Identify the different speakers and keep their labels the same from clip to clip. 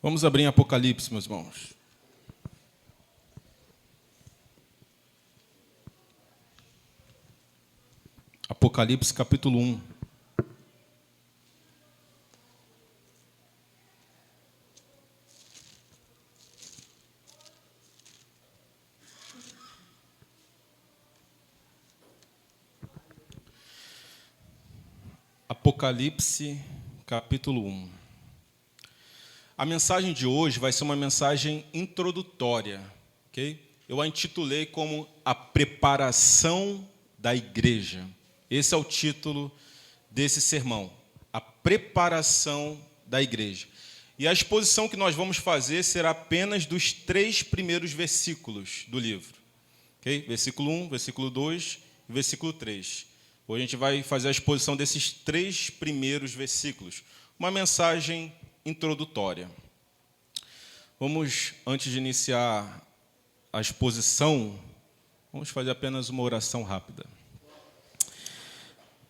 Speaker 1: Vamos abrir em Apocalipse, meus irmãos. Apocalipse, capítulo 1. Apocalipse, capítulo 1. A mensagem de hoje vai ser uma mensagem introdutória, ok? Eu a intitulei como A Preparação da Igreja. Esse é o título desse sermão, A Preparação da Igreja. E a exposição que nós vamos fazer será apenas dos 3 primeiros versículos do livro. Okay? Versículo 1, versículo 2 e versículo 3. Hoje a gente vai fazer a exposição desses 3 primeiros versículos. Uma mensagem introdutória. Vamos, antes de iniciar a exposição, vamos fazer apenas uma oração rápida.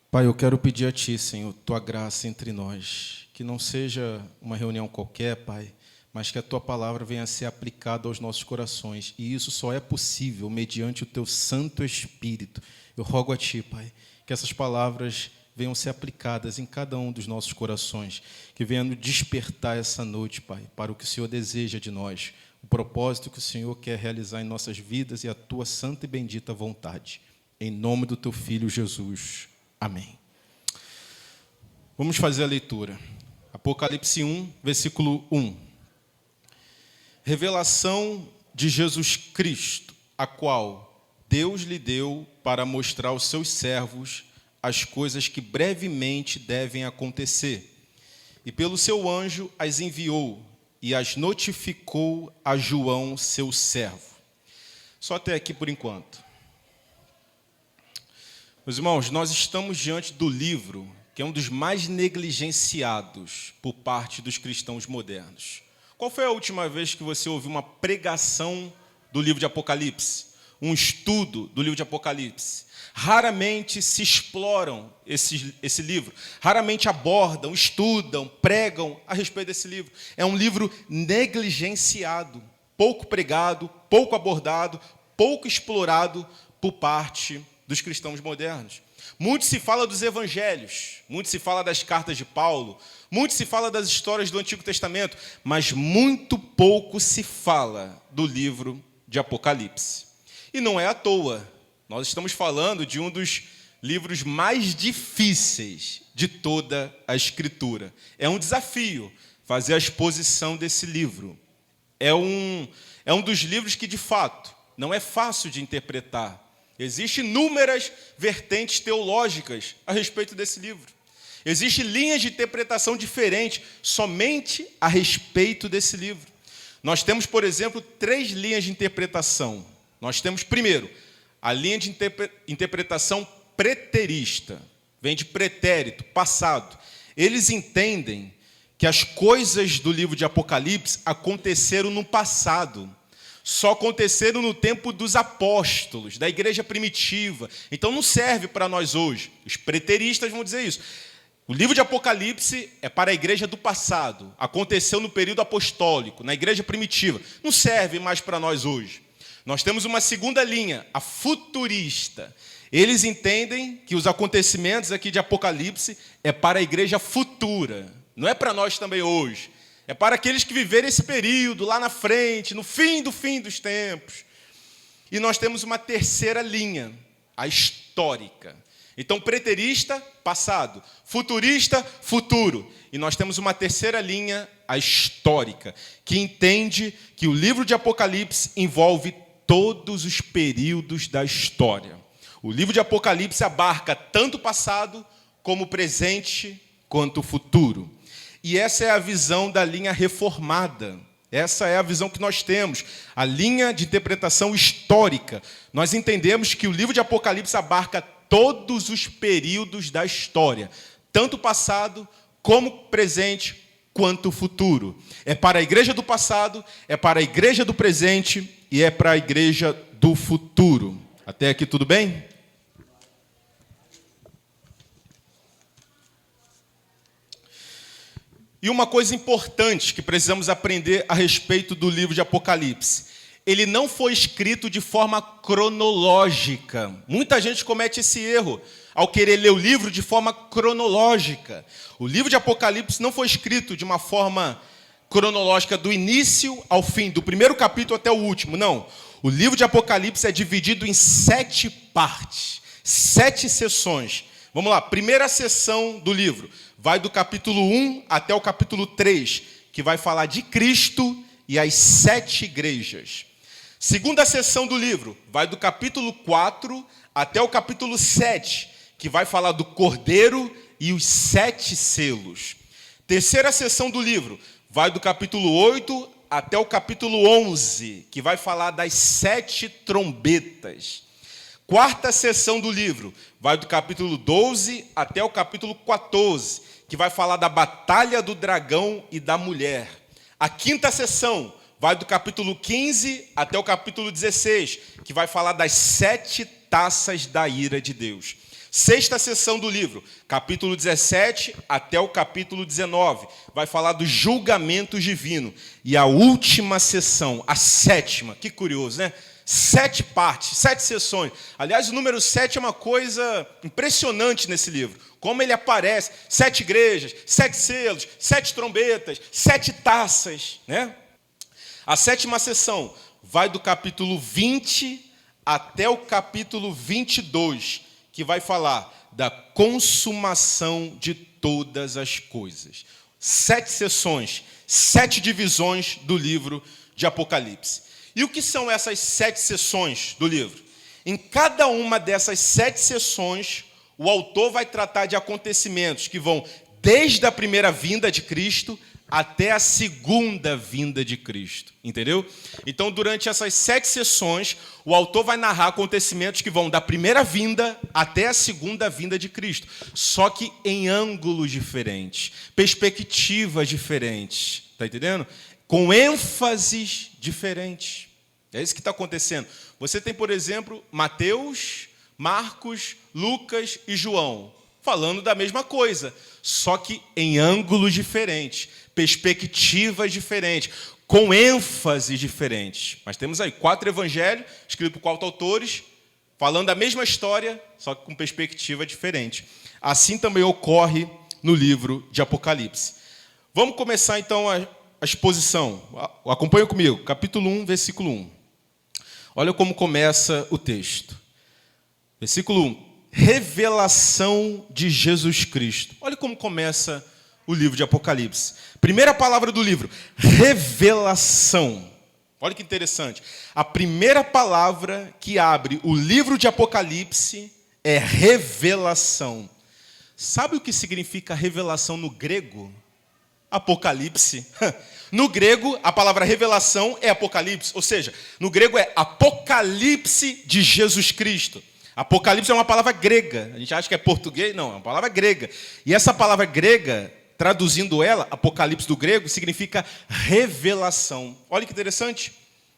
Speaker 1: Pai, eu quero pedir a Ti, Senhor, Tua graça entre nós, que não seja uma reunião qualquer, Pai, mas que a Tua palavra venha a ser aplicada aos nossos corações, e isso só é possível mediante o Teu Santo Espírito. Eu rogo a Ti, Pai, que essas palavras venham ser aplicadas em cada um dos nossos corações, que venha nos despertar essa noite, Pai, para o que o Senhor deseja de nós, o propósito que o Senhor quer realizar em nossas vidas e a Tua santa e bendita vontade. Em nome do Teu Filho Jesus. Amém. Vamos fazer a leitura. Apocalipse 1, versículo 1. Revelação de Jesus Cristo, a qual Deus lhe deu para mostrar aos seus servos as coisas que brevemente devem acontecer. E pelo seu anjo as enviou e as notificou a João, seu servo. Só até aqui por enquanto. Meus irmãos, nós estamos diante do livro que é um dos mais negligenciados por parte dos cristãos modernos. Qual foi a última vez que você ouviu uma pregação do livro de Apocalipse? Um estudo do livro de Apocalipse? Raramente se exploram esse livro, raramente abordam, estudam, pregam a respeito desse livro. É um livro negligenciado, pouco pregado, pouco abordado, pouco explorado por parte dos cristãos modernos. Muito se fala dos evangelhos, muito se fala das cartas de Paulo, muito se fala das histórias do Antigo Testamento, mas muito pouco se fala do livro de Apocalipse. E não é à toa. Nós estamos falando de um dos livros mais difíceis de toda a Escritura. É um desafio fazer a exposição desse livro. É um dos livros que, de fato, não é fácil de interpretar. Existem inúmeras vertentes teológicas a respeito desse livro. Existem linhas de interpretação diferentes somente a respeito desse livro. Nós temos, por exemplo, 3 linhas de interpretação. Nós temos, primeiro, a linha de interpretação preterista, vem de pretérito, passado. Eles entendem que as coisas do livro de Apocalipse aconteceram no passado, só aconteceram no tempo dos apóstolos, da igreja primitiva. Então não serve para nós hoje. Os preteristas vão dizer isso. O livro de Apocalipse é para a igreja do passado, aconteceu no período apostólico, na igreja primitiva. Não serve mais para nós hoje. Nós temos uma segunda linha, a futurista. Eles entendem que os acontecimentos aqui de Apocalipse é para a igreja futura. Não é para nós também hoje. É para aqueles que viveram esse período lá na frente, no fim dos tempos. E nós temos uma terceira linha, a histórica. Então, preterista, passado. Futurista, futuro. E nós temos uma terceira linha, a histórica, que entende que o livro de Apocalipse envolve todos os períodos da história. O livro de Apocalipse abarca tanto o passado, como o presente, quanto o futuro. E essa é a visão da linha reformada. Essa é a visão que nós temos, a linha de interpretação histórica. Nós entendemos que o livro de Apocalipse abarca todos os períodos da história, tanto o passado, como o presente, quanto o futuro. É para a igreja do passado, é para a igreja do presente e é para a igreja do futuro. Até aqui tudo bem? E uma coisa importante que precisamos aprender a respeito do livro de Apocalipse: ele não foi escrito de forma cronológica. Muita gente comete esse erro ao querer ler o livro de forma cronológica. O livro de Apocalipse não foi escrito de uma forma cronológica do início ao fim, do primeiro capítulo até o último, não. O livro de Apocalipse é dividido em 7 partes, 7 sessões. Vamos lá, primeira sessão do livro vai do capítulo 1 até o capítulo 3, que vai falar de Cristo e as 7 igrejas. Segunda sessão do livro vai do capítulo 4 até o capítulo 7, que vai falar do Cordeiro e os 7 selos. Terceira sessão do livro vai do capítulo 8 até o capítulo 11, que vai falar das 7 trombetas. Quarta sessão do livro vai do capítulo 12 até o capítulo 14, que vai falar da batalha do dragão e da mulher. A quinta sessão vai do capítulo 15 até o capítulo 16, que vai falar das 7 taças da ira de Deus. Sexta sessão do livro, capítulo 17 até o capítulo 19, vai falar do julgamento divino. E a última sessão, a sétima, que curioso, né? 7 partes, 7 sessões. Aliás, o número 7 é uma coisa impressionante nesse livro. Como ele aparece, 7 igrejas, 7 selos, 7 trombetas, 7 taças, né? A sétima sessão vai do capítulo 20 até o capítulo 22, que vai falar da consumação de todas as coisas. 7 sessões, 7 divisões do livro de Apocalipse. E o que são essas 7 sessões do livro? Em cada uma dessas 7 sessões, o autor vai tratar de acontecimentos que vão desde a primeira vinda de Cristo até a segunda vinda de Cristo, entendeu? Então, durante essas 7 sessões, o autor vai narrar acontecimentos que vão da primeira vinda até a segunda vinda de Cristo, só que em ângulos diferentes, perspectivas diferentes, tá entendendo? Com ênfases diferentes. É isso que está acontecendo. Você tem, por exemplo, Mateus, Marcos, Lucas e João, falando da mesma coisa, só que em ângulos diferentes, perspectivas diferentes, com ênfases diferentes. Mas temos aí 4 evangelhos, escritos por 4 autores, falando a mesma história, só que com perspectiva diferente. Assim também ocorre no livro de Apocalipse. Vamos começar então a exposição. Acompanha comigo, capítulo 1, versículo 1. Olha como começa o texto. Versículo 1. Revelação de Jesus Cristo. Olha como começa o livro de Apocalipse. Primeira palavra do livro, revelação. Olha que interessante. A primeira palavra que abre o livro de Apocalipse é revelação. Sabe o que significa revelação no grego? Apocalipse. No grego, a palavra revelação é apocalipse, ou seja, no grego é apocalipse de Jesus Cristo. Apocalipse é uma palavra grega. A gente acha que é português, não, é uma palavra grega. E essa palavra grega, traduzindo ela, apocalipse do grego, significa revelação. Olha que interessante.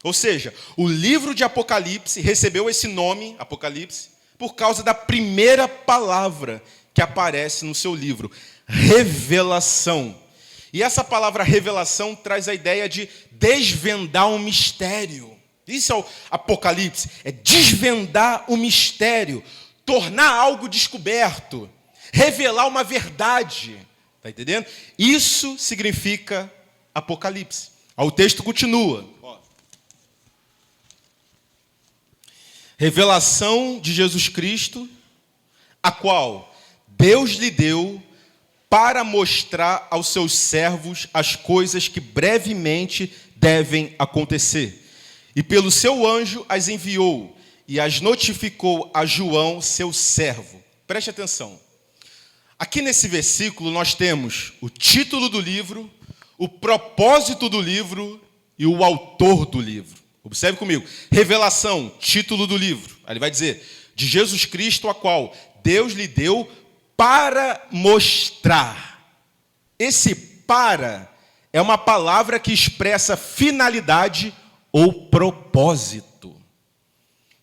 Speaker 1: Ou seja, o livro de Apocalipse recebeu esse nome, Apocalipse, por causa da primeira palavra que aparece no seu livro, revelação. E essa palavra revelação traz a ideia de desvendar um mistério. Isso é o Apocalipse, é desvendar o mistério, tornar algo descoberto, revelar uma verdade. Está entendendo? Isso significa Apocalipse. O texto continua. Revelação de Jesus Cristo, a qual Deus lhe deu para mostrar aos seus servos as coisas que brevemente devem acontecer. E pelo seu anjo as enviou e as notificou a João, seu servo. Preste atenção. Aqui nesse versículo nós temos o título do livro, o propósito do livro e o autor do livro. Observe comigo. Revelação, título do livro. Aí ele vai dizer, de Jesus Cristo, a qual Deus lhe deu para mostrar. Esse para é uma palavra que expressa finalidade ou propósito.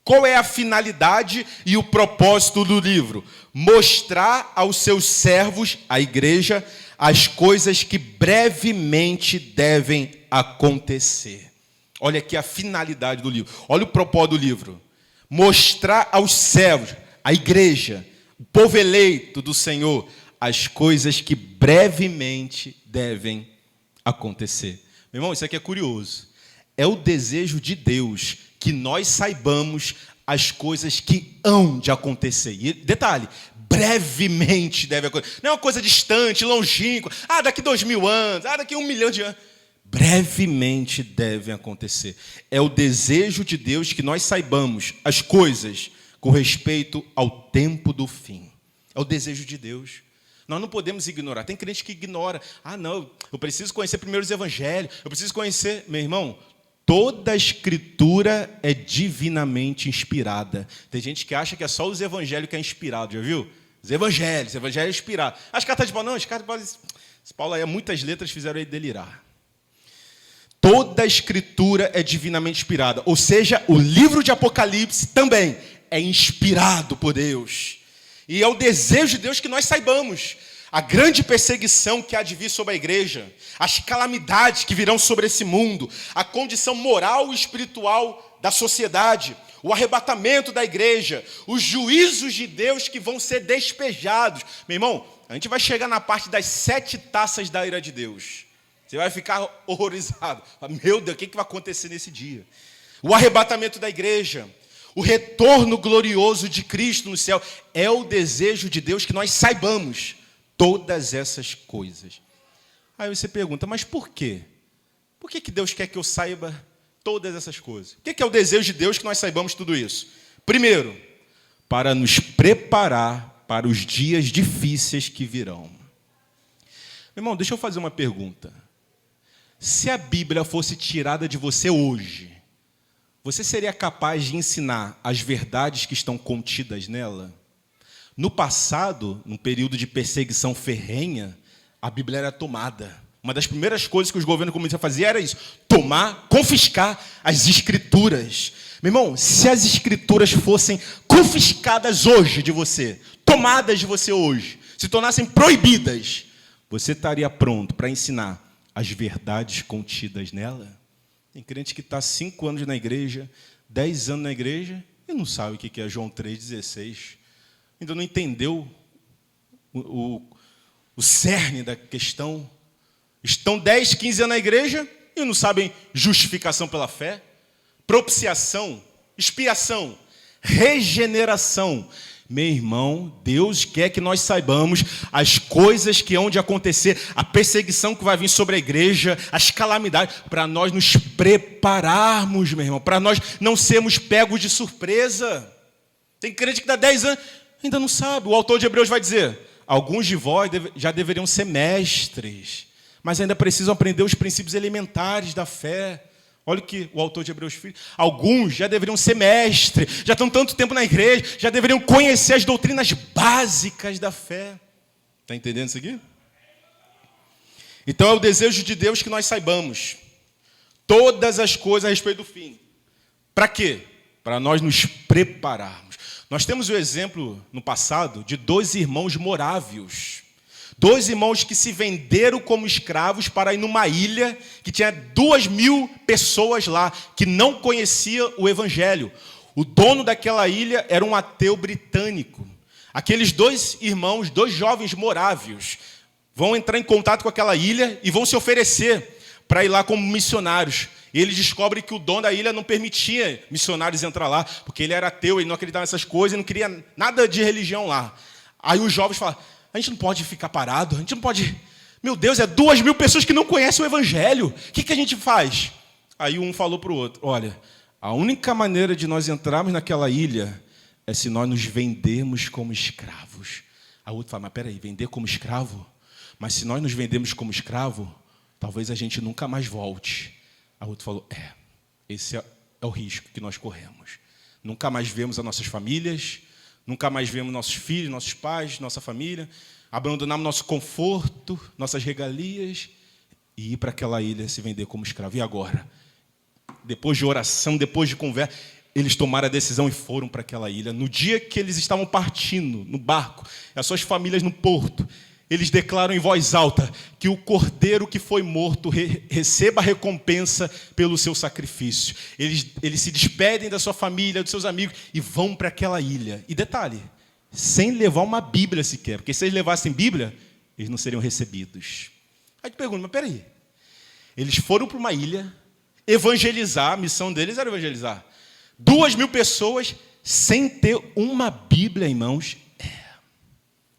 Speaker 1: Qual é a finalidade e o propósito do livro? Mostrar aos seus servos, a igreja, as coisas que brevemente devem acontecer. Olha aqui a finalidade do livro. Olha o propósito do livro. Mostrar aos servos, à igreja, o povo eleito do Senhor, as coisas que brevemente devem acontecer. Meu irmão, isso aqui é curioso. É o desejo de Deus que nós saibamos as coisas que hão de acontecer. E detalhe, brevemente deve acontecer. Não é uma coisa distante, longínqua. Daqui 2000 anos. Daqui 1 milhão de anos. Brevemente devem acontecer. É o desejo de Deus que nós saibamos as coisas com respeito ao tempo do fim. É o desejo de Deus. Nós não podemos ignorar. Tem crente que ignora. Não, eu preciso conhecer primeiro os evangelhos. Eu preciso conhecer... Meu irmão, toda a Escritura é divinamente inspirada. Tem gente que acha que é só os evangelhos que é inspirado, já viu? Os evangelhos é inspirado. As cartas de Paulo, não, as cartas de Paulo... Paulo aí, muitas letras fizeram ele delirar. Toda a Escritura é divinamente inspirada. Ou seja, o livro de Apocalipse também é inspirado por Deus. E é o desejo de Deus que nós saibamos a grande perseguição que há de vir sobre a igreja, as calamidades que virão sobre esse mundo, a condição moral e espiritual da sociedade, o arrebatamento da igreja, os juízos de Deus que vão ser despejados. Meu irmão, a gente vai chegar na parte das 7 taças da ira de Deus. Você vai ficar horrorizado. Meu Deus, o que vai acontecer nesse dia? O arrebatamento da igreja, o retorno glorioso de Cristo no céu. É o desejo de Deus que nós saibamos todas essas coisas. Aí você pergunta, mas por quê? Por que Deus quer que eu saiba todas essas coisas? O que é o desejo de Deus que nós saibamos tudo isso? Primeiro, para nos preparar para os dias difíceis que virão. Meu irmão, deixa eu fazer uma pergunta. Se a Bíblia fosse tirada de você hoje, você seria capaz de ensinar as verdades que estão contidas nela? No passado, num período de perseguição ferrenha, a Bíblia era tomada. Uma das primeiras coisas que os governos comunistas faziam era isso: tomar, confiscar as Escrituras. Meu irmão, se as Escrituras fossem confiscadas hoje de você, tomadas de você hoje, se tornassem proibidas, você estaria pronto para ensinar as verdades contidas nela? Tem crente que está 5 anos na igreja, 10 anos na igreja, e não sabe o que é João 3,16. Ainda não entendeu o cerne da questão. Estão 10, 15 anos na igreja e não sabem justificação pela fé, propiciação, expiação, regeneração. Meu irmão, Deus quer que nós saibamos as coisas que hão de acontecer, a perseguição que vai vir sobre a igreja, as calamidades, para nós nos prepararmos, meu irmão, para nós não sermos pegos de surpresa. Tem crente que dá 10 anos, ainda não sabe. O autor de Hebreus vai dizer, alguns de vós já deveriam ser mestres, mas ainda precisam aprender os princípios elementares da fé. Olha o que o autor de Hebreus fez. Alguns já deveriam ser mestres, já estão tanto tempo na igreja, já deveriam conhecer as doutrinas básicas da fé. Está entendendo isso aqui? Então é o desejo de Deus que nós saibamos todas as coisas a respeito do fim. Para quê? Para nós nos prepararmos. Nós temos o exemplo no passado de 2 irmãos morávios. 2 irmãos que se venderam como escravos para ir numa ilha que tinha 2.000 pessoas lá, que não conhecia o evangelho. O dono daquela ilha era um ateu britânico. Aqueles 2 irmãos, 2 jovens morávios, vão entrar em contato com aquela ilha e vão se oferecer para ir lá como missionários. E eles descobrem que o dono da ilha não permitia missionários entrar lá, porque ele era ateu, ele não acreditava nessas coisas, ele não queria nada de religião lá. Aí os jovens falam, a gente não pode ficar parado, a gente não pode... Meu Deus, é 2.000 pessoas que não conhecem o evangelho. O que a gente faz? Aí um falou para o outro, olha, a única maneira de nós entrarmos naquela ilha é se nós nos vendermos como escravos. Aí o outro fala, mas peraí, vender como escravo? Mas se nós nos vendermos como escravo, talvez a gente nunca mais volte. Aí o outro falou, esse é o risco que nós corremos. Nunca mais vemos as nossas famílias, nunca mais vemos nossos filhos, nossos pais, nossa família, abandonarmos nosso conforto, nossas regalias e ir para aquela ilha se vender como escravo. E agora? Depois de oração, depois de conversa, eles tomaram a decisão e foram para aquela ilha. No dia que eles estavam partindo no barco, as suas famílias no porto, eles declaram em voz alta que o cordeiro que foi morto receba a recompensa pelo seu sacrifício. Eles se despedem da sua família, dos seus amigos e vão para aquela ilha. E detalhe, sem levar uma Bíblia sequer, porque se eles levassem Bíblia, eles não seriam recebidos. Aí tu pergunta, mas peraí, eles foram para uma ilha evangelizar, a missão deles era evangelizar. 2.000 pessoas sem ter uma Bíblia em mãos.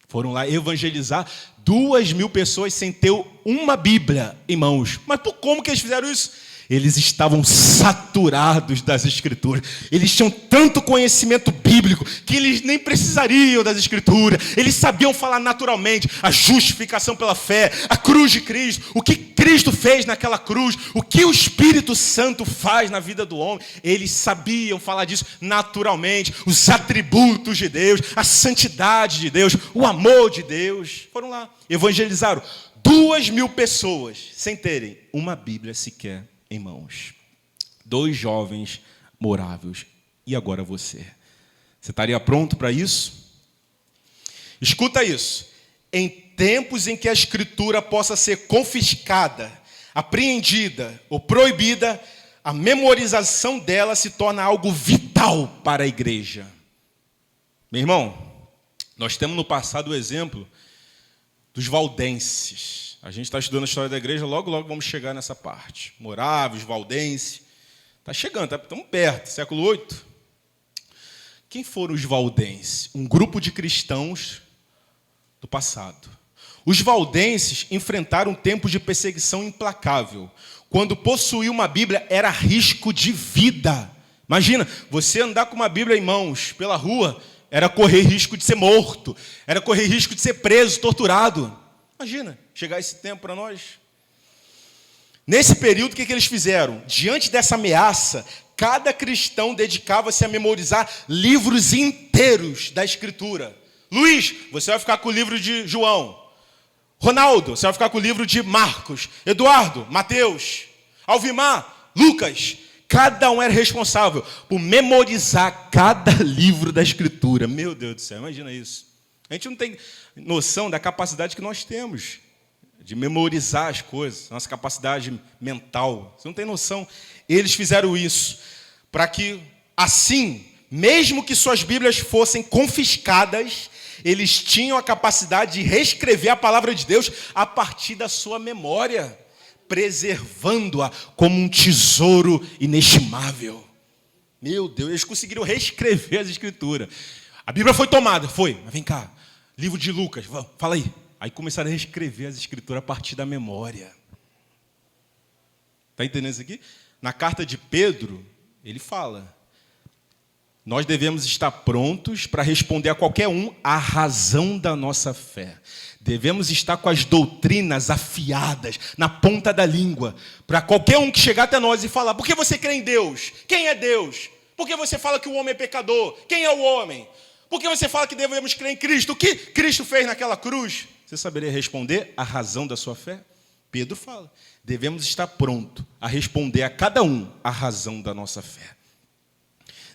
Speaker 1: Foram lá evangelizar 2.000 pessoas sem ter uma Bíblia em mãos. Mas como que eles fizeram isso? Eles estavam saturados das Escrituras. Eles tinham tanto conhecimento bíblico que eles nem precisariam das Escrituras. Eles sabiam falar naturalmente a justificação pela fé, a cruz de Cristo, o que Cristo fez naquela cruz, o que o Espírito Santo faz na vida do homem. Eles sabiam falar disso naturalmente, os atributos de Deus, a santidade de Deus, o amor de Deus. Foram lá, evangelizaram 2.000 pessoas sem terem uma Bíblia sequer em mãos. 2 jovens moráveis. E agora você? Você estaria pronto para isso? Escuta isso. Em tempos em que a Escritura possa ser confiscada, apreendida ou proibida, a memorização dela se torna algo vital para a igreja. Meu irmão, nós temos no passado o exemplo dos valdenses. A gente está estudando a história da igreja, logo vamos chegar nessa parte. Moráveis, valdenses. Está chegando, estamos perto, século VIII. Quem foram os valdenses? Um grupo de cristãos do passado. Os valdenses enfrentaram tempos de perseguição implacável. Quando possuir uma Bíblia era risco de vida. Imagina, você andar com uma Bíblia em mãos pela rua, era correr risco de ser morto, era correr risco de ser preso, torturado. Imagina, chegar esse tempo para nós. Nesse período, o que eles fizeram? Diante dessa ameaça, cada cristão dedicava-se a memorizar livros inteiros da Escritura. Luiz, você vai ficar com o livro de João. Ronaldo, você vai ficar com o livro de Marcos. Eduardo, Mateus. Alvimar, Lucas. Cada um era responsável por memorizar cada livro da Escritura. Meu Deus do céu, imagina isso. A gente não tem noção da capacidade que nós temos de memorizar as coisas, nossa capacidade mental. Você não tem noção. Eles fizeram isso para que, assim, mesmo que suas Bíblias fossem confiscadas, eles tinham a capacidade de reescrever a palavra de Deus a partir da sua memória, preservando-a como um tesouro inestimável. Meu Deus, eles conseguiram reescrever as Escrituras. A Bíblia foi tomada, foi, mas vem cá. Livro de Lucas, fala aí. Aí começaram a reescrever as Escrituras a partir da memória. Está entendendo isso aqui? Na carta de Pedro, ele fala: nós devemos estar prontos para responder a qualquer um a razão da nossa fé. Devemos estar com as doutrinas afiadas, na ponta da língua, para qualquer um que chegar até nós e falar: por que você crê em Deus? Quem é Deus? Por que você fala que o homem é pecador? Quem é o homem? Por que você fala que devemos crer em Cristo? O que Cristo fez naquela cruz? Você saberia responder a razão da sua fé? Pedro fala: devemos estar prontos a responder a cada um a razão da nossa fé.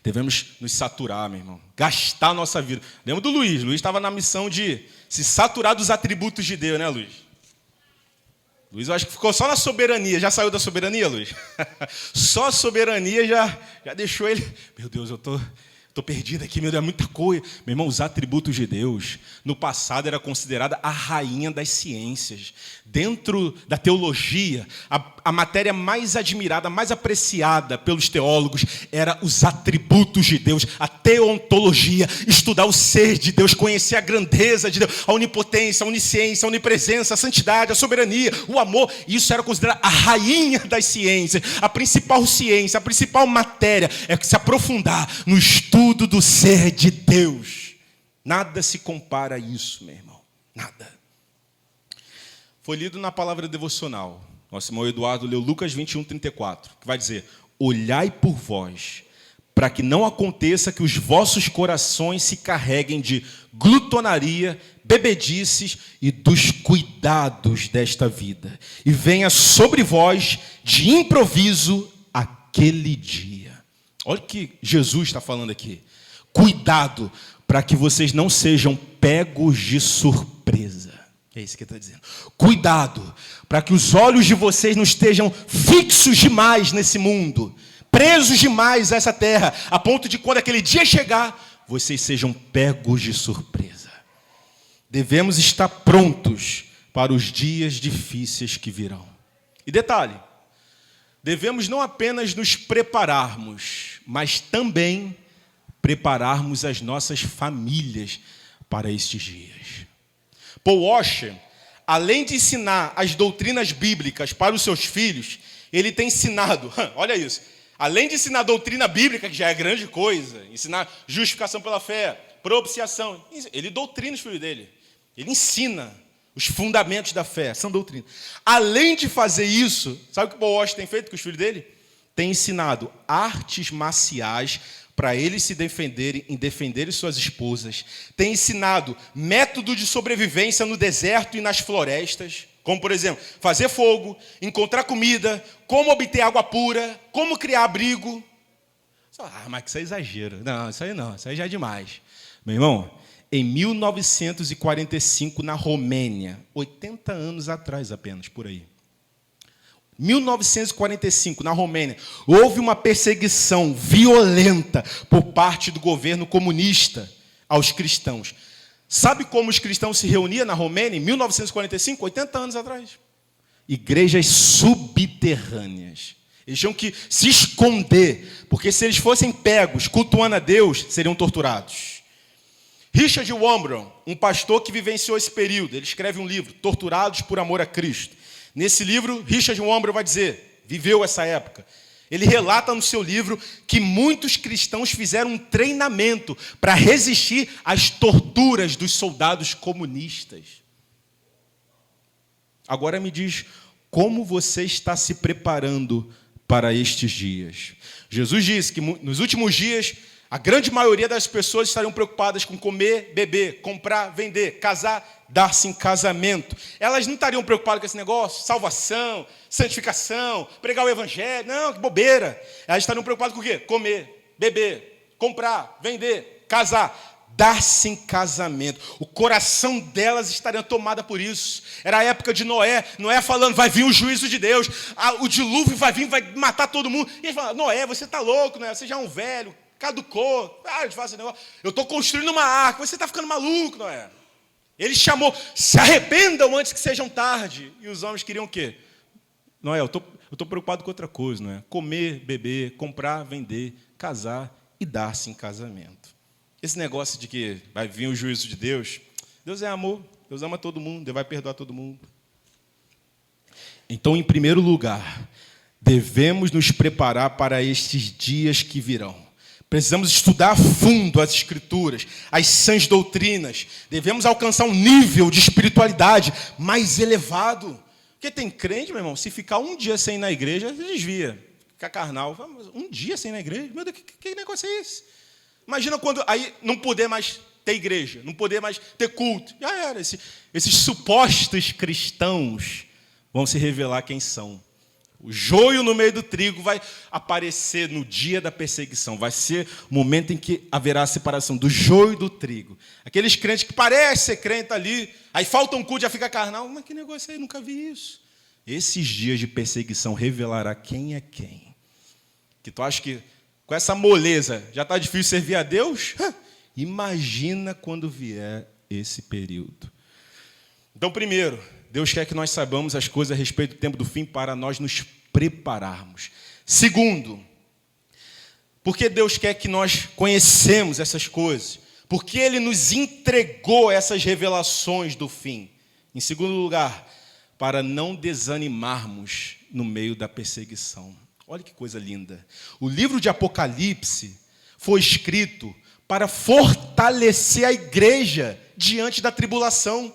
Speaker 1: Devemos nos saturar, meu irmão. Gastar a nossa vida. Lembra do Luiz? Luiz estava na missão de se saturar dos atributos de Deus, né, Luiz? Luiz, eu acho que ficou só na soberania. Já saiu da soberania, Luiz? Só a soberania já deixou ele... Meu Deus, eu estou perdido aqui, meu Deus, é muita coisa. Meu irmão, os atributos de Deus, no passado, era considerada a rainha das ciências. Dentro da teologia, a matéria mais admirada, mais apreciada pelos teólogos, era os atributos de Deus, a teontologia, estudar o ser de Deus, conhecer a grandeza de Deus, a onipotência, a onisciência, a onipresença, a santidade, a soberania, o amor. Isso era considerado a rainha das ciências, a principal ciência, a principal matéria, é se aprofundar no estudo do ser de Deus. Nada se compara a isso, meu irmão. Nada. Foi lido na palavra devocional. Nosso irmão Eduardo leu Lucas 21:34, que vai dizer: olhai por vós, para que não aconteça que os vossos corações se carreguem de glutonaria, bebedices e dos cuidados desta vida, e venha sobre vós de improviso aquele dia. Olha o que Jesus está falando aqui. Cuidado para que vocês não sejam pegos de surpresa. É isso que ele está dizendo. Cuidado, para que os olhos de vocês não estejam fixos demais nesse mundo, presos demais a essa terra, a ponto de quando aquele dia chegar, vocês sejam pegos de surpresa. Devemos estar prontos para os dias difíceis que virão. E detalhe, devemos não apenas nos prepararmos, mas também prepararmos as nossas famílias para estes dias. Paul Washer, além de ensinar as doutrinas bíblicas para os seus filhos, ele tem ensinado, olha isso, além de ensinar a doutrina bíblica, que já é grande coisa, ensinar justificação pela fé, propiciação, ele doutrina os filhos dele, ele ensina os fundamentos da fé, são doutrinas. Além de fazer isso, sabe o que o Paul Washer tem feito com os filhos dele? Tem ensinado artes marciais para eles se defenderem, em defenderem suas esposas. Tem ensinado método de sobrevivência no deserto e nas florestas, como, por exemplo, fazer fogo, encontrar comida, como obter água pura, como criar abrigo. Mas isso é exagero. Não, isso aí já é demais. Meu irmão, em 1945, na Romênia, 80 anos atrás apenas, por aí, 1945, na Romênia, houve uma perseguição violenta por parte do governo comunista aos cristãos. Sabe como os cristãos se reuniam na Romênia em 1945, 80 anos atrás? Igrejas subterrâneas. Eles tinham que se esconder, porque se eles fossem pegos cultuando a Deus, seriam torturados. Richard Wambron, um pastor que vivenciou esse período, ele escreve um livro, Torturados por Amor a Cristo. Nesse livro, Richard Wambron vai dizer, viveu essa época. Ele relata no seu livro que muitos cristãos fizeram um treinamento para resistir às torturas dos soldados comunistas. Agora me diz, como você está se preparando para estes dias? Jesus disse que nos últimos dias, a grande maioria das pessoas estariam preocupadas com comer, beber, comprar, vender, casar, dar-se em casamento. Elas não estariam preocupadas com esse negócio, salvação, santificação, pregar o evangelho. Não, que bobeira. Elas estariam preocupadas com o quê? Comer, beber, comprar, vender, casar, dar-se em casamento. O coração delas estaria tomado por isso. Era a época de Noé. Noé falando, vai vir o juízo de Deus. O dilúvio vai vir, vai matar todo mundo. E eles falam, Noé, você está louco, Noé? Você já é um velho. Caducou, de fazer esse negócio. Eu estou construindo uma arca, você está ficando maluco, não é? Ele chamou, se arrependam antes que sejam tarde. E os homens queriam o quê? Não é, eu estou preocupado com outra coisa, não é? Comer, beber, comprar, vender, casar e dar-se em casamento. Esse negócio de que vai vir o juízo de Deus, Deus é amor, Deus ama todo mundo, Deus vai perdoar todo mundo. Então, em primeiro lugar, devemos nos preparar para estes dias que virão. Precisamos estudar a fundo as Escrituras, as sãs doutrinas. Devemos alcançar um nível de espiritualidade mais elevado. Porque tem crente, meu irmão, se ficar um dia sem ir na igreja, desvia. Fica carnal. Um dia sem ir na igreja? Meu Deus, que negócio é esse? Imagina quando aí não poder mais ter igreja, não poder mais ter culto. Já era. Esses supostos cristãos vão se revelar quem são. O joio no meio do trigo vai aparecer no dia da perseguição. Vai ser o momento em que haverá a separação do joio e do trigo. Aqueles crentes que parecem ser crente ali, aí falta um culto, já fica carnal. Mas que negócio aí? Nunca vi isso. Esses dias de perseguição revelará quem é quem. Que tu acha que com essa moleza já está difícil servir a Deus? Imagina quando vier esse período. Então, primeiro, Deus quer que nós saibamos as coisas a respeito do tempo do fim para nós nos prepararmos. Segundo, porque Deus quer que nós conhecemos essas coisas? Porque Ele nos entregou essas revelações do fim. Em segundo lugar, para não desanimarmos no meio da perseguição. Olha que coisa linda. O livro de Apocalipse foi escrito para fortalecer a igreja diante da tribulação.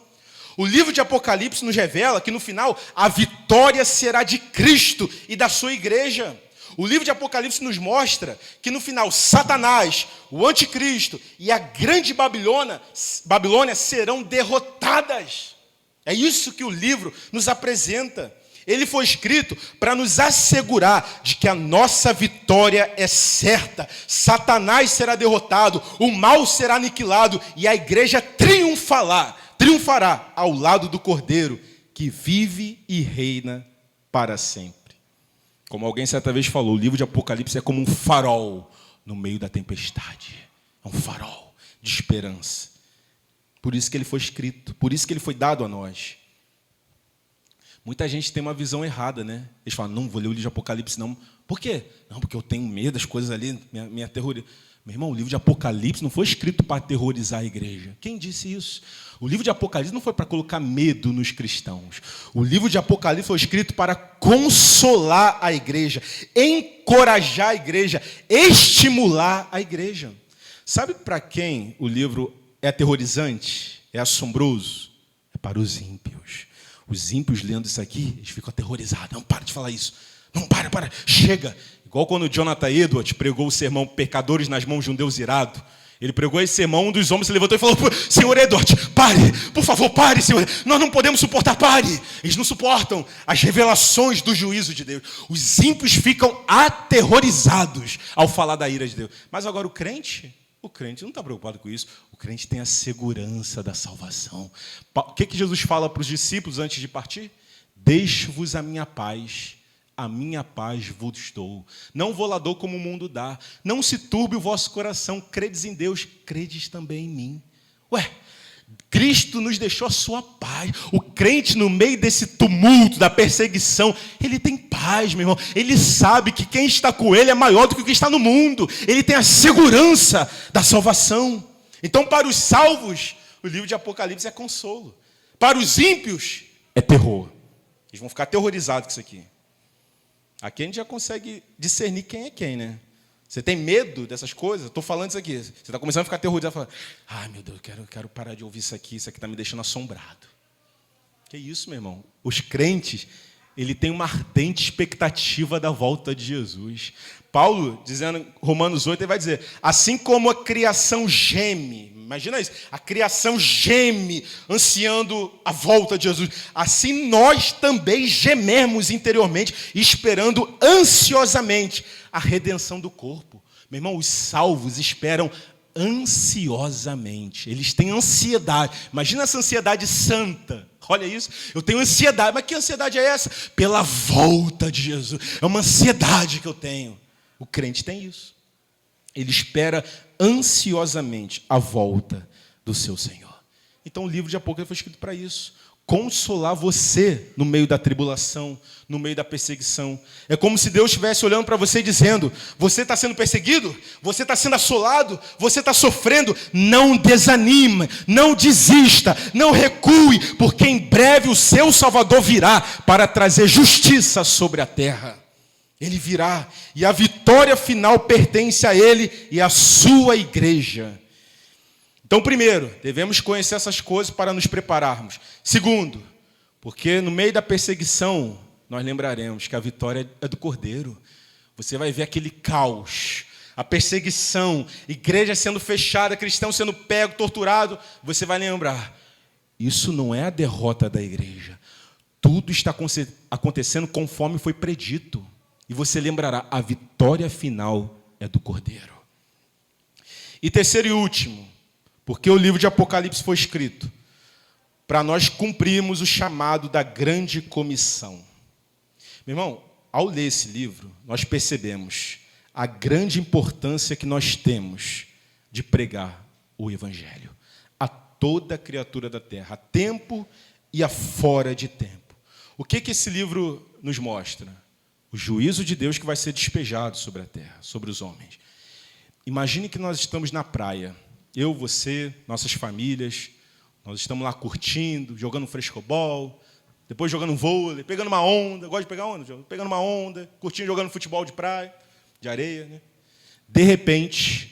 Speaker 1: O livro de Apocalipse nos revela que no final a vitória será de Cristo e da sua igreja. O livro de Apocalipse nos mostra que no final Satanás, o anticristo e a grande Babilônia serão derrotadas. É isso que o livro nos apresenta. Ele foi escrito para nos assegurar de que a nossa vitória é certa. Satanás será derrotado, o mal será aniquilado e a igreja triunfará triunfará ao lado do Cordeiro, que vive e reina para sempre. Como alguém certa vez falou, o livro de Apocalipse é como um farol no meio da tempestade. É um farol de esperança. Por isso que ele foi escrito, por isso que ele foi dado a nós. Muita gente tem uma visão errada, né? Eles falam, não vou ler o livro de Apocalipse, não. Por quê? Não, porque eu tenho medo das coisas ali, me aterroriza. Meu irmão, o livro de Apocalipse não foi escrito para aterrorizar a igreja. Quem disse isso? O livro de Apocalipse não foi para colocar medo nos cristãos. O livro de Apocalipse foi escrito para consolar a igreja, encorajar a igreja, estimular a igreja. Sabe para quem o livro é aterrorizante? É assombroso? É para os ímpios. Os ímpios lendo isso aqui, eles ficam aterrorizados. Não, para de falar isso. Não, para. Chega. Igual quando Jonathan Edwards pregou o sermão Pecadores nas mãos de um Deus irado. Ele pregou esse sermão, um dos homens se levantou e falou, Senhor Edwards, pare, por favor, pare, Senhor. Nós não podemos suportar, pare. Eles não suportam as revelações do juízo de Deus. Os ímpios ficam aterrorizados ao falar da ira de Deus. Mas agora o crente não está preocupado com isso. O crente tem a segurança da salvação. O que Jesus fala para os discípulos antes de partir? Deixo-vos a minha paz vos dou. Não vou lá dou como o mundo dá. Não se turbe o vosso coração. Credes em Deus, credes também em mim. Cristo nos deixou a sua paz. O crente, no meio desse tumulto, da perseguição, ele tem paz, meu irmão. Ele sabe que quem está com ele é maior do que o que está no mundo. Ele tem a segurança da salvação. Então, para os salvos, o livro de Apocalipse é consolo. Para os ímpios, é terror. Eles vão ficar aterrorizados com isso aqui. Aqui a gente já consegue discernir quem é quem, né? Você tem medo dessas coisas? Estou falando isso aqui. Você está começando a ficar aterrorizado. Falando, ai, meu Deus, eu quero parar de ouvir isso aqui está me deixando assombrado. Que isso, meu irmão? Os crentes, ele tem uma ardente expectativa da volta de Jesus. Paulo, dizendo em Romanos 8, ele vai dizer, assim como a criação geme, imagina isso, a criação geme, ansiando a volta de Jesus, assim nós também gememos interiormente, esperando ansiosamente a redenção do corpo. Meu irmão, os salvos esperam ansiosamente, eles têm ansiedade, imagina essa ansiedade santa. Olha isso, eu tenho ansiedade, mas que ansiedade é essa? Pela volta de Jesus, é uma ansiedade que eu tenho. O crente tem isso. Ele espera ansiosamente a volta do seu Senhor. Então o livro de Apocalipse foi escrito para isso. Consolar você no meio da tribulação, no meio da perseguição. É como se Deus estivesse olhando para você e dizendo, você está sendo perseguido? Você está sendo assolado? Você está sofrendo? Não desanime, não desista, não recue, porque em breve o seu Salvador virá para trazer justiça sobre a terra. Ele virá, e a vitória final pertence a Ele e à sua igreja. Então, primeiro, devemos conhecer essas coisas para nos prepararmos. Segundo, porque no meio da perseguição, nós lembraremos que a vitória é do Cordeiro. Você vai ver aquele caos, a perseguição, igreja sendo fechada, cristão sendo pego, torturado. Você vai lembrar, isso não é a derrota da igreja. Tudo está acontecendo conforme foi predito. E você lembrará, a vitória final é do Cordeiro. E terceiro e último, porque o livro de Apocalipse foi escrito para nós cumprirmos o chamado da grande comissão. Meu irmão, ao ler esse livro, nós percebemos a grande importância que nós temos de pregar o Evangelho a toda criatura da terra, a tempo e a fora de tempo. O que esse livro nos mostra? O juízo de Deus que vai ser despejado sobre a terra, sobre os homens. Imagine que nós estamos na praia. Eu, você, nossas famílias. Nós estamos lá curtindo, jogando frescobol, depois jogando vôlei, pegando uma onda. Gosta de pegar onda? Pegando uma onda, curtindo, jogando futebol de praia, de areia, né? De repente,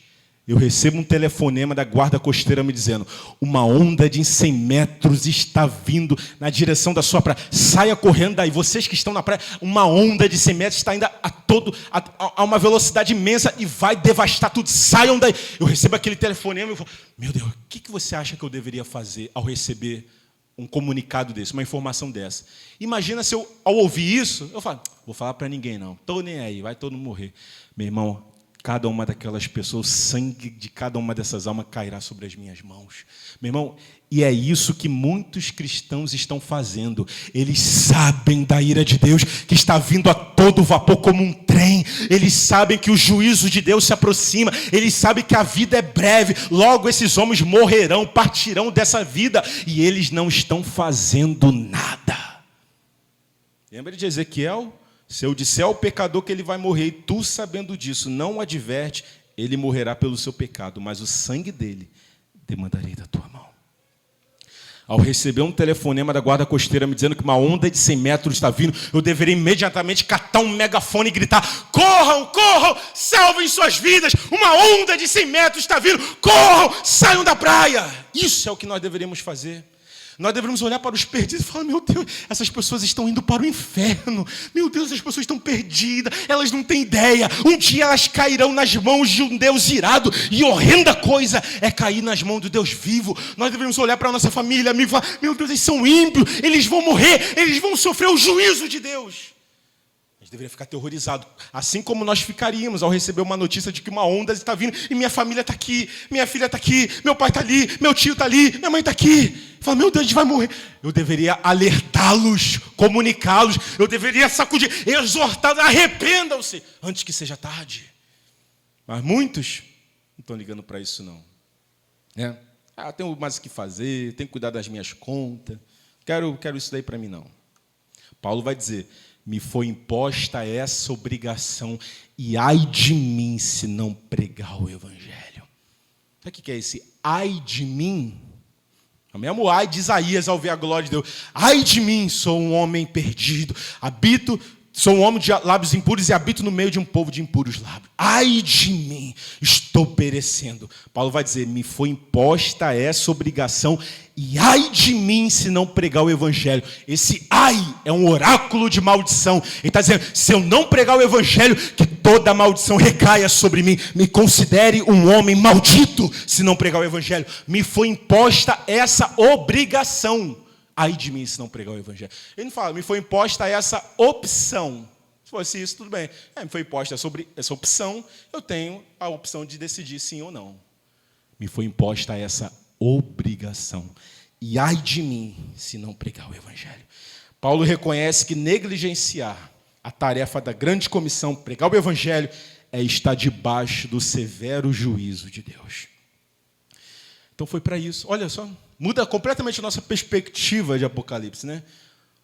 Speaker 1: eu recebo um telefonema da guarda costeira me dizendo, uma onda de 100 metros está vindo na direção da sua praia. Saia correndo daí. Vocês que estão na praia, uma onda de 100 metros está indo a uma velocidade imensa e vai devastar tudo. Saiam daí. Eu recebo aquele telefonema e falo, meu Deus, o que você acha que eu deveria fazer ao receber um comunicado desse, uma informação dessa? Imagina se eu, ao ouvir isso, eu falo, vou falar para ninguém não. Estou nem aí, vai todo mundo morrer. Meu irmão, cada uma daquelas pessoas, o sangue de cada uma dessas almas cairá sobre as minhas mãos. Meu irmão, e é isso que muitos cristãos estão fazendo. Eles sabem da ira de Deus que está vindo a todo vapor como um trem. Eles sabem que o juízo de Deus se aproxima. Eles sabem que a vida é breve. Logo esses homens morrerão, partirão dessa vida. E eles não estão fazendo nada. Lembra de Ezequiel? Se eu disser ao pecador que ele vai morrer, e tu sabendo disso, não o adverte, ele morrerá pelo seu pecado, mas o sangue dele demandarei da tua mão. Ao receber um telefonema da guarda costeira me dizendo que uma onda de 100 metros está vindo, eu deveria imediatamente catar um megafone e gritar: corram, corram, salvem suas vidas, uma onda de 100 metros está vindo, corram, saiam da praia. Isso é o que nós deveríamos fazer. Nós deveríamos olhar para os perdidos e falar: meu Deus, essas pessoas estão indo para o inferno. Meu Deus, essas pessoas estão perdidas. Elas não têm ideia. Um dia elas cairão nas mãos de um Deus irado. E horrenda coisa é cair nas mãos do Deus vivo. Nós deveríamos olhar para a nossa família, amigo, e falar: meu Deus, eles são ímpios. Eles vão morrer. Eles vão sofrer o juízo de Deus. A gente deveria ficar aterrorizado. Assim como nós ficaríamos ao receber uma notícia de que uma onda está vindo e minha família está aqui, minha filha está aqui, meu pai está ali, meu tio está ali, minha mãe está aqui. Fala: meu Deus, a gente vai morrer. Eu deveria alertá-los, comunicá-los. Eu deveria sacudir, exortá-los, arrependam-se antes que seja tarde. Mas muitos não estão ligando para isso, não. Tenho mais o que fazer, tenho que cuidar das minhas contas. Quero isso daí para mim, não. Paulo vai dizer: me foi imposta essa obrigação, e ai de mim se não pregar o evangelho. Sabe o que é esse ai de mim? É o mesmo ai de Isaías ao ver a glória de Deus. Ai de mim, sou um homem perdido, sou um homem de lábios impuros e habito no meio de um povo de impuros lábios. Ai de mim, estou perecendo. Paulo vai dizer: me foi imposta essa obrigação, e ai de mim se não pregar o evangelho. Esse ai é um oráculo de maldição. Ele está dizendo: se eu não pregar o evangelho, que toda maldição recaia sobre mim. Me considere um homem maldito se não pregar o evangelho. Me foi imposta essa obrigação. Ai de mim se não pregar o evangelho. Ele não fala: me foi imposta essa opção. Se fosse isso, tudo bem. Me foi imposta essa opção, eu tenho a opção de decidir sim ou não. Me foi imposta essa obrigação. E ai de mim se não pregar o evangelho. Paulo reconhece que negligenciar a tarefa da grande comissão, pregar o evangelho, é estar debaixo do severo juízo de Deus. Então foi para isso. Olha só, muda completamente a nossa perspectiva de Apocalipse, né?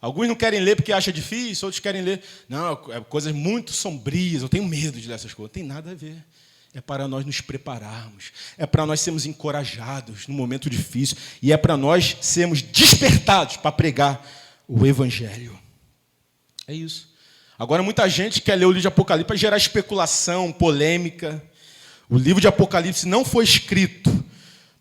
Speaker 1: Alguns não querem ler porque acham difícil, outros querem ler. Não, é coisas muito sombrias, eu tenho medo de ler essas coisas. Não tem nada a ver. É para nós nos prepararmos, é para nós sermos encorajados no momento difícil, e é para nós sermos despertados para pregar o evangelho. É isso. Agora, muita gente quer ler o livro de Apocalipse para gerar especulação, polêmica. O livro de Apocalipse não foi escrito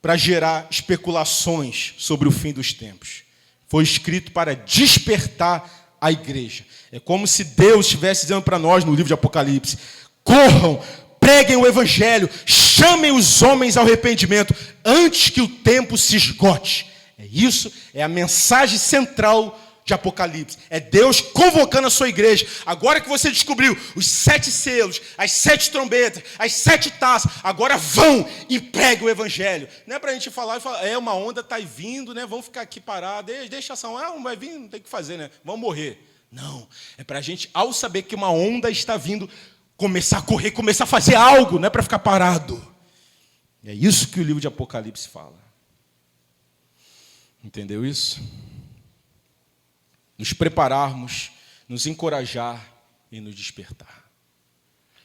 Speaker 1: para gerar especulações sobre o fim dos tempos. Foi escrito para despertar a igreja. É como se Deus estivesse dizendo para nós no livro de Apocalipse: corram, preguem o evangelho, chamem os homens ao arrependimento antes que o tempo se esgote. É isso, é a mensagem central de Apocalipse. É Deus convocando a sua igreja. Agora que você descobriu os 7 selos, as 7 trombetas, as 7 taças, agora vão e preguem o evangelho. Não é para a gente falar, uma onda está vindo, né? Vamos ficar aqui parados, deixa a ação, não vai vir, não tem o que fazer, né? Vamos morrer. Não, é para a gente, ao saber que uma onda está vindo, começar a correr, começar a fazer algo, não é para ficar parado. É isso que o livro de Apocalipse fala. Entendeu isso? Nos prepararmos, nos encorajar e nos despertar.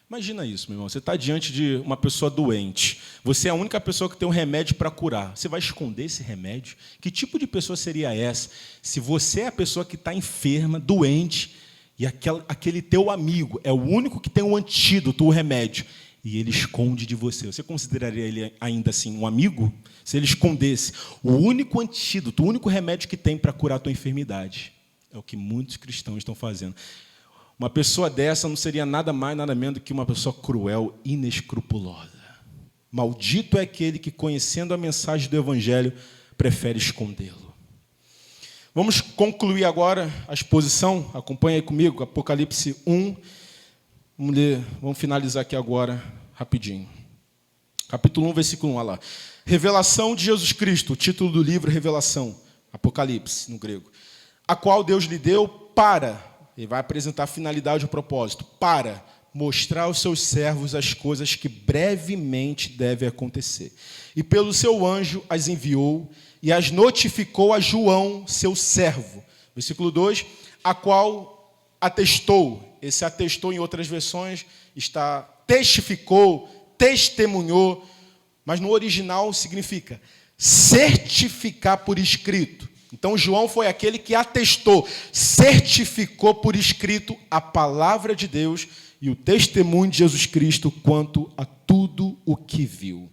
Speaker 1: Imagina isso, meu irmão. Você está diante de uma pessoa doente. Você é a única pessoa que tem um remédio para curar. Você vai esconder esse remédio? Que tipo de pessoa seria essa? Se você é a pessoa que está enferma, doente, e aquele teu amigo é o único que tem o antídoto, o remédio, e ele esconde de você, você consideraria ele ainda assim um amigo? Se ele escondesse o único antídoto, o único remédio que tem para curar a tua enfermidade. É o que muitos cristãos estão fazendo. Uma pessoa dessa não seria nada mais, nada menos do que uma pessoa cruel, inescrupulosa. Maldito é aquele que, conhecendo a mensagem do evangelho, prefere escondê-lo. Vamos concluir agora a exposição. Acompanha aí comigo, Apocalipse 1. Vamos finalizar aqui agora, rapidinho. Capítulo 1, versículo 1, olha lá. Revelação de Jesus Cristo, o título do livro, Revelação, Apocalipse, no grego. A qual Deus lhe deu para, ele vai apresentar a finalidade e o propósito, para mostrar aos seus servos as coisas que brevemente devem acontecer. E pelo seu anjo as enviou e as notificou a João, seu servo. Versículo 2, a qual atestou, esse atestou em outras versões, está testificou, testemunhou, mas no original significa certificar por escrito. Então, João foi aquele que atestou, certificou por escrito a palavra de Deus e o testemunho de Jesus Cristo quanto a tudo o que viu.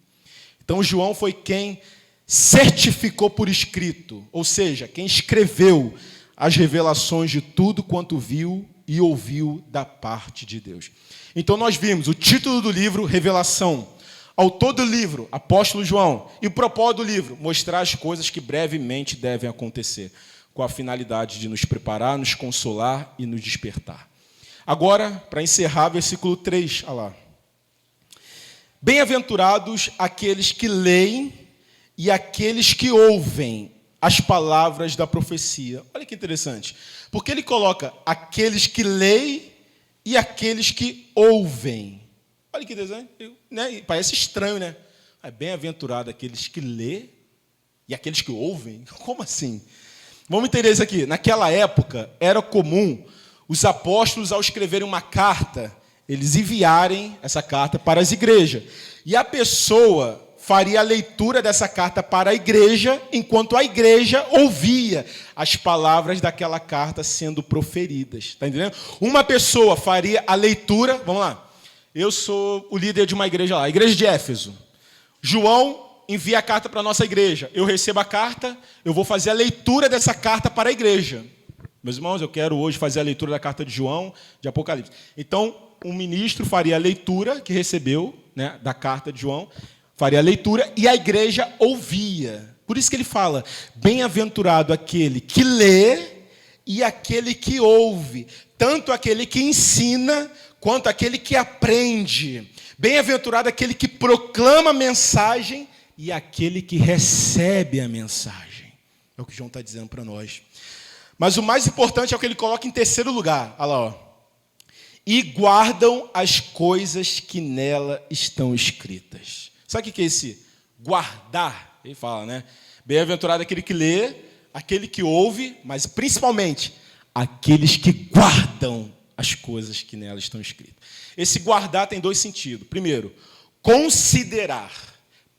Speaker 1: Então, João foi quem certificou por escrito, ou seja, quem escreveu as revelações de tudo quanto viu e ouviu da parte de Deus. Então, nós vimos o título do livro, Revelação. Autor do livro, Apóstolo João. E o propósito do livro, mostrar as coisas que brevemente devem acontecer, com a finalidade de nos preparar, nos consolar e nos despertar. Agora, para encerrar, versículo 3, olha lá. Bem-aventurados aqueles que leem e aqueles que ouvem as palavras da profecia. Olha que interessante. Porque ele coloca aqueles que leem e aqueles que ouvem. Olha que interessante, né? Parece estranho, né? É bem-aventurado aqueles que lê e aqueles que ouvem. Como assim? Vamos entender isso aqui. Naquela época, era comum os apóstolos, ao escreverem uma carta, eles enviarem essa carta para as igrejas. E a pessoa faria a leitura dessa carta para a igreja, enquanto a igreja ouvia as palavras daquela carta sendo proferidas. Está entendendo? Uma pessoa faria a leitura, vamos lá. Eu sou o líder de uma igreja lá, a igreja de Éfeso. João envia a carta para a nossa igreja. Eu recebo a carta, eu vou fazer a leitura dessa carta para a igreja. Meus irmãos, eu quero hoje fazer a leitura da carta de João, de Apocalipse. Então, um ministro faria a leitura que recebeu, né, da carta de João, faria a leitura e a igreja ouvia. Por isso que ele fala, bem-aventurado aquele que lê e aquele que ouve, tanto aquele que ensina, quanto aquele que aprende. Bem-aventurado aquele que proclama a mensagem e aquele que recebe a mensagem. É o que João está dizendo para nós. Mas o mais importante é o que ele coloca em terceiro lugar. Olha lá, ó. E guardam as coisas que nela estão escritas. Sabe o que é esse guardar? Ele fala, né? Bem-aventurado aquele que lê, aquele que ouve, mas principalmente aqueles que guardam as coisas que nela estão escritas. Esse guardar tem dois sentidos. Primeiro, considerar,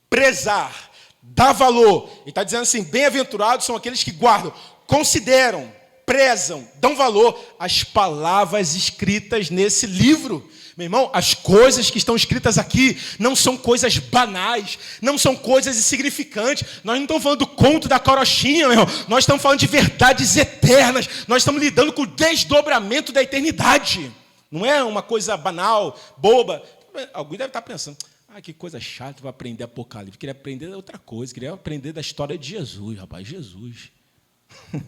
Speaker 1: prezar, dar valor. Ele está dizendo assim, bem-aventurados são aqueles que guardam, consideram, prezam, dão valor às palavras escritas nesse livro. Meu irmão, as coisas que estão escritas aqui não são coisas banais, não são coisas insignificantes. Nós não estamos falando do conto da carochinha, meu irmão. Nós estamos falando de verdades eternas. Nós estamos lidando com o desdobramento da eternidade. Não é uma coisa banal, boba. Alguém deve estar pensando, que coisa chata para aprender Apocalipse. Queria aprender outra coisa, queria aprender da história de Jesus, rapaz, Jesus. Ele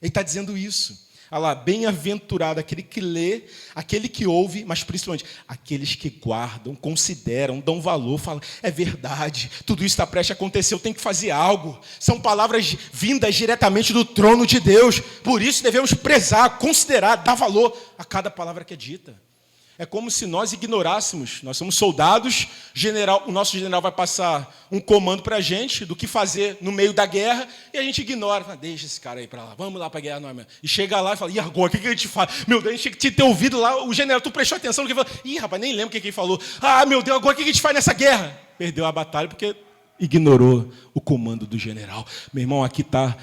Speaker 1: está dizendo isso. Olha lá, bem-aventurado aquele que lê, aquele que ouve, mas principalmente aqueles que guardam, consideram, dão valor, falam, é verdade, tudo isso está prestes a acontecer, eu tenho que fazer algo. São palavras vindas diretamente do trono de Deus, por isso devemos prezar, considerar, dar valor a cada palavra que é dita. É como se nós ignorássemos, nós somos soldados, o nosso general vai passar um comando para a gente do que fazer no meio da guerra, e a gente ignora, fala, deixa esse cara aí para lá, vamos lá para a guerra. Não, e chega lá e fala, e agora, o que a gente faz? Meu Deus, a gente tinha que ter ouvido lá, o general, tu prestou atenção no que ele falou? Ih, rapaz, nem lembro o que ele falou. Meu Deus, agora o que a gente faz nessa guerra? Perdeu a batalha porque ignorou o comando do general. Meu irmão, aqui está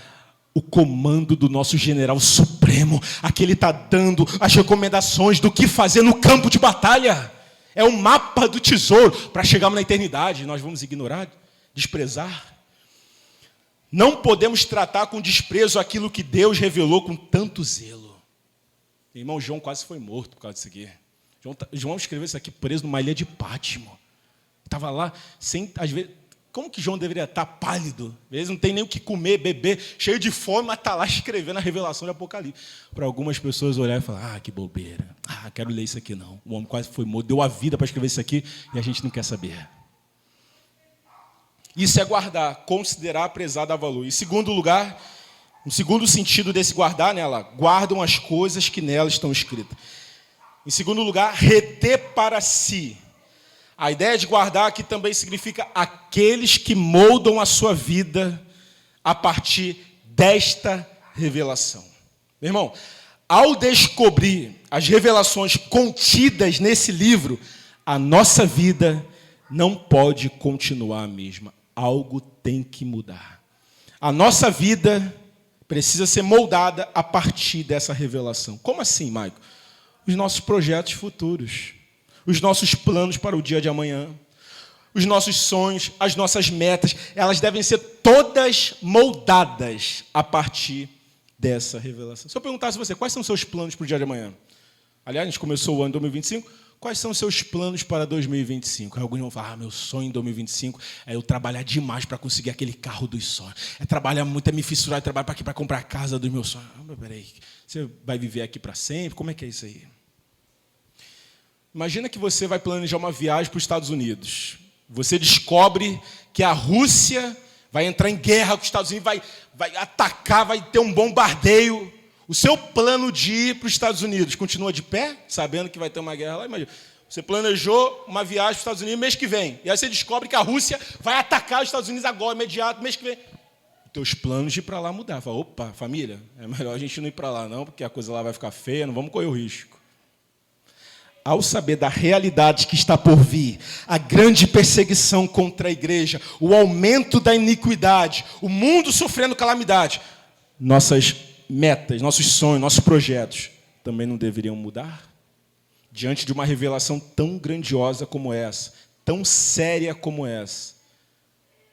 Speaker 1: o comando do nosso general supremo. Aqui ele está dando as recomendações do que fazer no campo de batalha. É o mapa do tesouro para chegarmos na eternidade. Nós vamos ignorar, desprezar. Não podemos tratar com desprezo aquilo que Deus revelou com tanto zelo. Meu irmão, João quase foi morto por causa disso aqui. João escreveu isso aqui preso numa ilha de Pátimo. Estava lá, às vezes, Como que João deveria estar pálido? Eles não tem nem o que comer, beber, cheio de fome, mas está lá escrevendo a revelação de Apocalipse. Para algumas pessoas olharem e falar, que bobeira. Quero ler isso aqui não. O homem quase foi morto, deu a vida para escrever isso aqui e a gente não quer saber. Isso é guardar, considerar, prezar, dar valor. Em segundo lugar, o segundo sentido desse guardar, nela, guardam as coisas que nelas estão escritas. Em segundo lugar, reter para si. A ideia de guardar aqui também significa aqueles que moldam a sua vida a partir desta revelação. Meu irmão, ao descobrir as revelações contidas nesse livro, a nossa vida não pode continuar a mesma. Algo tem que mudar. A nossa vida precisa ser moldada a partir dessa revelação. Como assim, Maico? Os nossos projetos futuros, os nossos planos para o dia de amanhã, os nossos sonhos, as nossas metas, elas devem ser todas moldadas a partir dessa revelação. Se eu perguntasse a você, quais são os seus planos para o dia de amanhã? Aliás, a gente começou o ano de 2025, quais são os seus planos para 2025? Aí alguns vão falar, meu sonho em 2025 é eu trabalhar demais para conseguir aquele carro dos sonhos. É trabalhar muito, é me fissurar, é trabalhar para comprar a casa dos meus sonhos. Peraí, você vai viver aqui para sempre? Como é que é isso aí? Imagina que você vai planejar uma viagem para os Estados Unidos. Você descobre que a Rússia vai entrar em guerra com os Estados Unidos, vai atacar, vai ter um bombardeio. O seu plano de ir para os Estados Unidos continua de pé, sabendo que vai ter uma guerra lá? Imagina. Você planejou uma viagem para os Estados Unidos mês que vem. E aí você descobre que a Rússia vai atacar os Estados Unidos agora, imediato, mês que vem. Os teus planos de ir para lá mudar. Fala, opa, família, é melhor a gente não ir para lá não, porque a coisa lá vai ficar feia, não vamos correr o risco. Ao saber da realidade que está por vir, a grande perseguição contra a igreja, o aumento da iniquidade, o mundo sofrendo calamidade, nossas metas, nossos sonhos, nossos projetos também não deveriam mudar? Diante de uma revelação tão grandiosa como essa, tão séria como essa,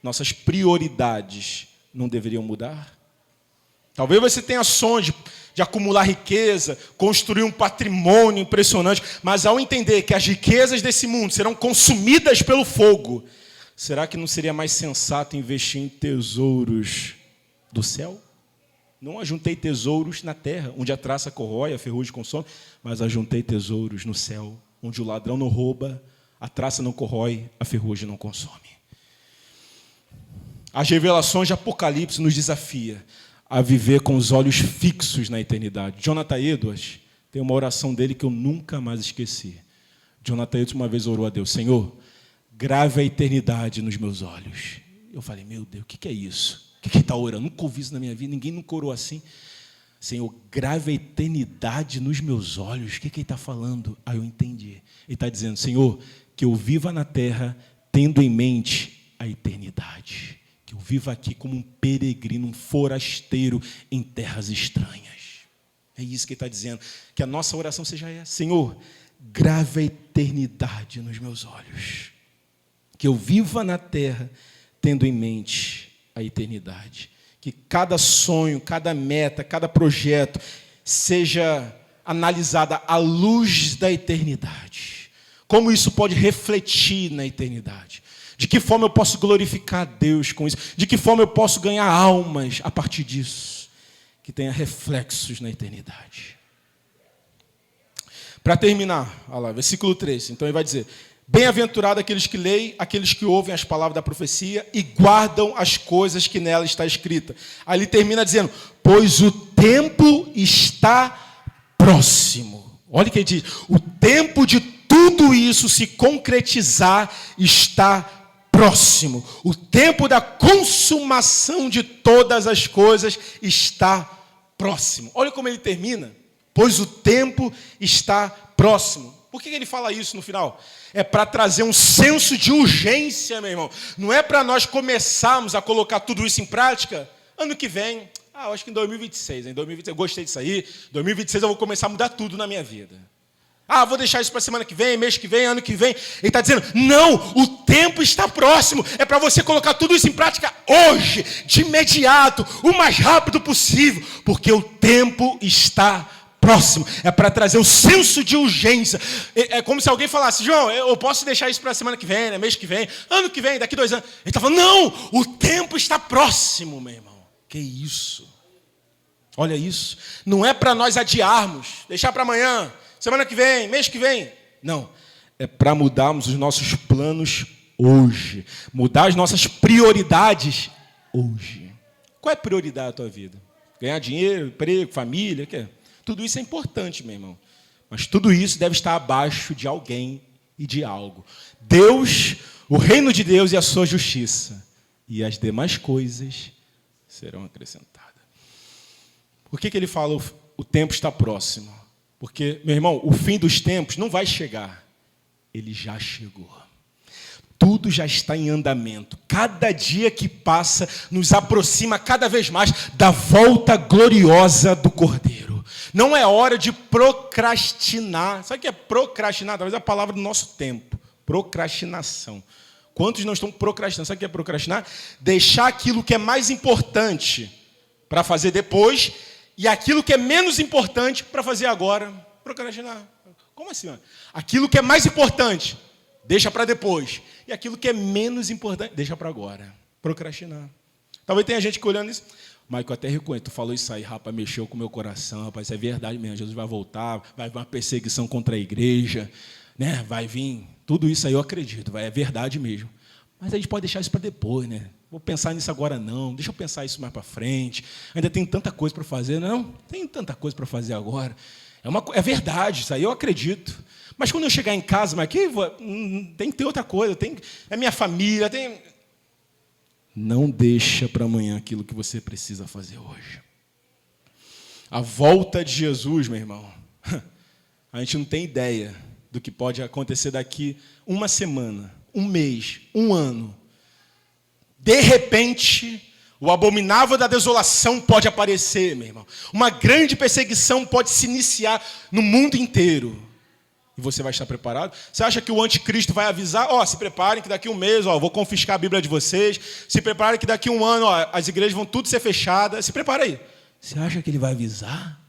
Speaker 1: nossas prioridades não deveriam mudar? Talvez você tenha sonhos de acumular riqueza, construir um patrimônio impressionante, mas ao entender que as riquezas desse mundo serão consumidas pelo fogo, será que não seria mais sensato investir em tesouros do céu? Não ajuntei tesouros na terra, onde a traça corrói, a ferrugem consome, mas ajuntei tesouros no céu, onde o ladrão não rouba, a traça não corrói, a ferrugem não consome. As revelações de Apocalipse nos desafiam a viver com os olhos fixos na eternidade. Jonathan Edwards tem uma oração dele que eu nunca mais esqueci. Jonathan Edwards uma vez orou a Deus, Senhor, grave a eternidade nos meus olhos. Eu falei, meu Deus, o que é isso? O que ele está orando? Nunca ouvi isso na minha vida, ninguém nunca orou assim. Senhor, grave a eternidade nos meus olhos. O que ele está falando? Aí eu entendi. Ele está dizendo, Senhor, que eu viva na terra tendo em mente a eternidade. Que eu viva aqui como um peregrino, um forasteiro em terras estranhas. É isso que ele está dizendo. Que a nossa oração seja essa. Senhor, grave a eternidade nos meus olhos. Que eu viva na terra tendo em mente a eternidade. Que cada sonho, cada meta, cada projeto seja analisada à luz da eternidade. Como isso pode refletir na eternidade. De que forma eu posso glorificar a Deus com isso? De que forma eu posso ganhar almas a partir disso? Que tenha reflexos na eternidade. Para terminar, olha lá, versículo 3. Então ele vai dizer, bem-aventurado aqueles que leem, aqueles que ouvem as palavras da profecia e guardam as coisas que nela está escrita. Aí ele termina dizendo, pois o tempo está próximo. Olha o que ele diz, o tempo de tudo isso se concretizar está próximo. O tempo da consumação de todas as coisas está próximo. Olha como ele termina. Pois o tempo está próximo. Por que ele fala isso no final? É para trazer um senso de urgência, meu irmão. Não é para nós começarmos a colocar tudo isso em prática ano que vem. Eu acho que em 2026. Em 2026 eu gostei disso aí. Em 2026 eu vou começar a mudar tudo na minha vida. Vou deixar isso para a semana que vem, mês que vem, ano que vem. Ele está dizendo, não, o tempo está próximo. É para você colocar tudo isso em prática hoje, de imediato, o mais rápido possível. Porque o tempo está
Speaker 2: próximo, é para trazer o senso de urgência. É como se alguém falasse, João, eu posso deixar isso para a semana que vem, né? Mês que vem, ano que vem, daqui 2 anos. Ele está falando, não, o tempo está próximo, meu irmão. Que isso? Olha isso. Não é para nós adiarmos, deixar para amanhã, semana que vem, mês que vem. Não, é para mudarmos os nossos planos hoje. Mudar as nossas prioridades hoje. Qual é a prioridade da tua vida? Ganhar dinheiro, emprego, família, quê? Tudo isso é importante, meu irmão. Mas tudo isso deve estar abaixo de alguém e de algo. Deus, o reino de Deus e a sua justiça. E as demais coisas serão acrescentadas. Por que ele fala o tempo está próximo? Porque, meu irmão, o fim dos tempos não vai chegar. Ele já chegou. Tudo já está em andamento. Cada dia que passa nos aproxima cada vez mais da volta gloriosa do Cordeiro. Não é hora de procrastinar. Sabe o que é procrastinar? Talvez é a palavra do nosso tempo. Procrastinação. Quantos não estão procrastinando? Sabe o que é procrastinar? Deixar aquilo que é mais importante para fazer depois e aquilo que é menos importante para fazer agora. Procrastinar. Como assim? Mano? Aquilo que é mais importante, deixa para depois. E aquilo que é menos importante, deixa para agora. Procrastinar. Talvez tenha gente que olhando isso. Michael, até reconheço, tu falou isso aí, rapaz, mexeu com o meu coração, rapaz, isso é verdade mesmo. Jesus vai voltar, vai vir uma perseguição contra a igreja, né? Vai vir, tudo isso aí eu acredito, é verdade mesmo. Mas a gente pode deixar isso para depois, né? Vou pensar nisso agora não, deixa eu pensar isso mais para frente. Ainda tem tanta coisa para fazer, não? Tem tanta coisa para fazer agora. É verdade, isso aí eu acredito. Mas quando eu chegar em casa, mas aqui tem que ter outra coisa, é minha família, tem... Não deixa para amanhã aquilo que você precisa fazer hoje. A volta de Jesus, meu irmão, a gente não tem ideia do que pode acontecer daqui 1 semana, 1 mês, 1 ano. De repente, o abominável da desolação pode aparecer, meu irmão. Uma grande perseguição pode se iniciar no mundo inteiro. E você vai estar preparado? Você acha que o anticristo vai avisar? Se preparem que daqui 1 mês, vou confiscar a Bíblia de vocês. Se preparem que daqui 1 ano, as igrejas vão tudo ser fechadas. Se prepara aí. Você acha que ele vai avisar?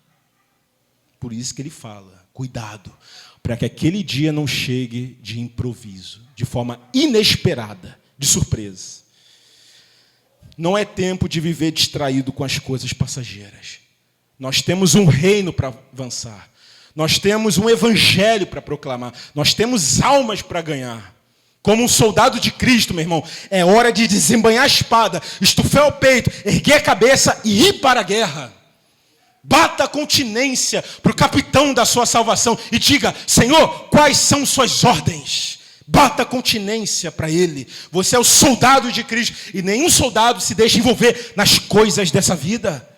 Speaker 2: Por isso que ele fala, cuidado, para que aquele dia não chegue de improviso, de forma inesperada, de surpresa. Não é tempo de viver distraído com as coisas passageiras. Nós temos um reino para avançar. Nós temos um evangelho para proclamar. Nós temos almas para ganhar. Como um soldado de Cristo, meu irmão, é hora de desembanhar a espada, estufar o peito, erguer a cabeça e ir para a guerra. Bata a continência para o capitão da sua salvação e diga, Senhor, quais são suas ordens? Bata a continência para ele. Você é o soldado de Cristo e nenhum soldado se deixa envolver nas coisas dessa vida.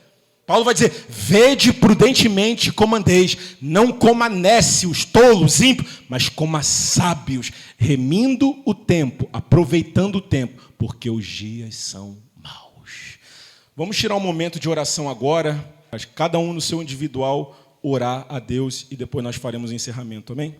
Speaker 2: Paulo vai dizer, vede prudentemente como andeis, não como a nécios, tolos, ímpios, mas como a sábios, remindo o tempo, aproveitando o tempo, porque os dias são maus. Vamos tirar um momento de oração agora, cada um no seu individual, orar a Deus e depois nós faremos o encerramento, amém?